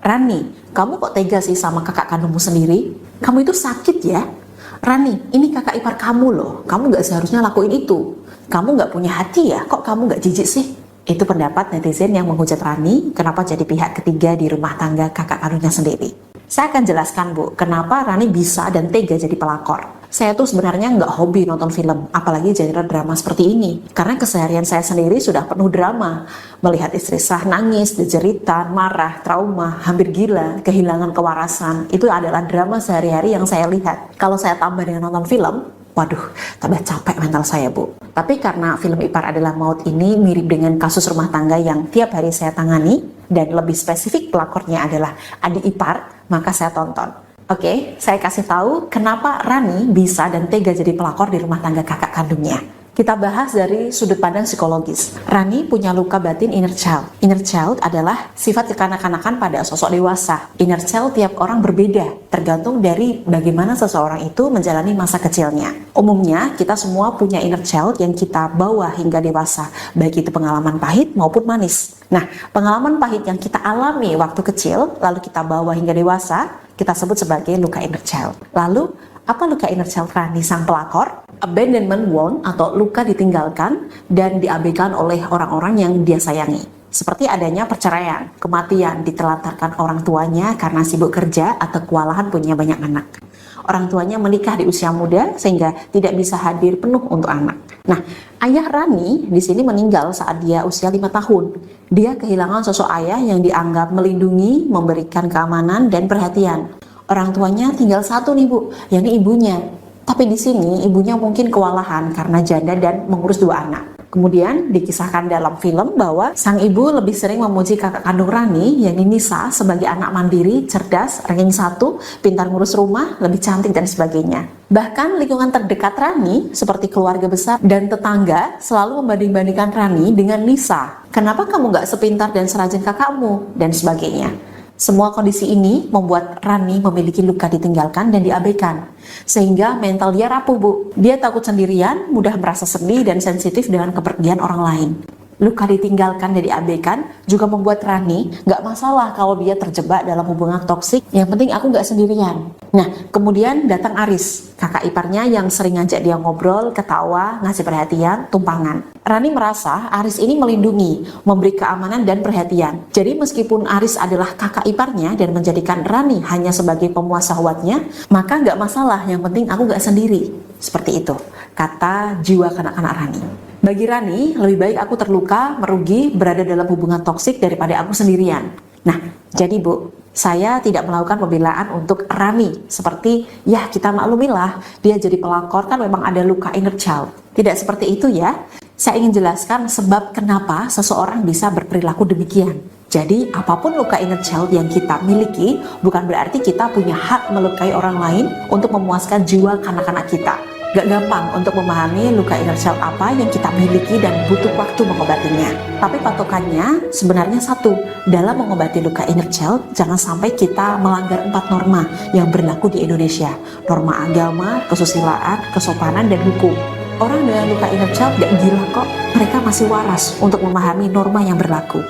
Rani, kamu kok tega sih sama kakak kandungmu sendiri? Kamu itu sakit ya? Rani, ini kakak ipar kamu loh. Kamu gak seharusnya lakuin itu. Kamu gak punya hati ya? Kok kamu gak jijik sih? Itu pendapat netizen yang menghujat Rani kenapa jadi pihak ketiga di rumah tangga kakak kandungnya sendiri. Saya akan jelaskan Bu, kenapa Rani bisa dan tega jadi pelakor. Saya tuh sebenarnya nggak hobi nonton film, apalagi genre drama seperti ini. Karena keseharian saya sendiri sudah penuh drama. Melihat istri saya nangis, dijeritan, marah, trauma, hampir gila, kehilangan kewarasan. Itu adalah drama sehari-hari yang saya lihat. Kalau saya tambah dengan nonton film, waduh, tambah capek mental saya Bu. Tapi karena film Ipar Adalah Maut ini mirip dengan kasus rumah tangga yang tiap hari saya tangani, dan lebih spesifik pelakornya adalah adik ipar, maka saya tonton. Oke, saya kasih tahu kenapa Rani bisa dan tega jadi pelakor di rumah tangga kakak kandungnya. Kita bahas dari sudut pandang psikologis. Rani punya luka batin inner child. Inner child adalah sifat kekanak-kanakan pada sosok dewasa. Inner child tiap orang berbeda, tergantung dari bagaimana seseorang itu menjalani masa kecilnya. Umumnya, kita semua punya inner child yang kita bawa hingga dewasa, baik itu pengalaman pahit maupun manis. Nah, pengalaman pahit yang kita alami waktu kecil, lalu kita bawa hingga dewasa, kita sebut sebagai luka inner child. Lalu, apa luka inner child Rani sang pelakor? Abandonment wound atau luka ditinggalkan dan diabaikan oleh orang-orang yang dia sayangi. Seperti adanya perceraian, kematian, ditelantarkan orang tuanya karena sibuk kerja atau kewalahan punya banyak anak. Orang tuanya menikah di usia muda sehingga tidak bisa hadir penuh untuk anak. Nah, ayah Rani di sini meninggal saat dia usia 5 tahun. Dia kehilangan sosok ayah yang dianggap melindungi, memberikan keamanan dan perhatian. Orang tuanya tinggal satu nih Bu, yakni ibunya. Tapi di sini ibunya mungkin kewalahan karena janda dan mengurus 2 anak. Kemudian dikisahkan dalam film bahwa sang ibu lebih sering memuji kakak kandung Rani, yakni Nisa, sebagai anak mandiri, cerdas, ranking 1, pintar ngurus rumah, lebih cantik dan sebagainya. Bahkan lingkungan terdekat Rani, seperti keluarga besar dan tetangga, selalu membanding-bandingkan Rani dengan Nisa. Kenapa kamu gak sepintar dan serajin kakakmu? Dan sebagainya. Semua kondisi ini membuat Rani memiliki luka ditinggalkan dan diabaikan, sehingga mental dia rapuh Bu. Dia takut sendirian, mudah merasa sedih dan sensitif dengan kepergian orang lain. Luka ditinggalkan dan diabaikan juga membuat Rani gak masalah kalau dia terjebak dalam hubungan toksik, yang penting aku gak sendirian. Nah, kemudian datang Aris, kakak iparnya yang sering ngajak dia ngobrol, ketawa, ngasih perhatian, tumpangan. Rani merasa Aris ini melindungi, memberi keamanan dan perhatian. Jadi meskipun Aris adalah kakak iparnya dan menjadikan Rani hanya sebagai pemuas syahwatnya, maka gak masalah, yang penting aku gak sendiri. Seperti itu, kata jiwa kanak-kanak Rani. Bagi Rani, lebih baik aku terluka, merugi, berada dalam hubungan toksik daripada aku sendirian. Nah, jadi Bu, saya tidak melakukan pembelaan untuk Rani. Seperti, ya kita maklumilah, dia jadi pelakor kan memang ada luka inner child. Tidak seperti itu ya. Saya ingin jelaskan sebab kenapa seseorang bisa berperilaku demikian. Jadi, apapun luka inner child yang kita miliki, bukan berarti kita punya hak melukai orang lain untuk memuaskan jiwa kanak-kanak kita. Gak gampang untuk memahami luka inner child apa yang kita miliki dan butuh waktu mengobatinya. Tapi patokannya sebenarnya satu, dalam mengobati luka inner child, jangan sampai kita melanggar 4 norma yang berlaku di Indonesia. Norma agama, kesusilaan, kesopanan, dan hukum. Orang dengan luka inner child gak gila kok, mereka masih waras untuk memahami norma yang berlaku.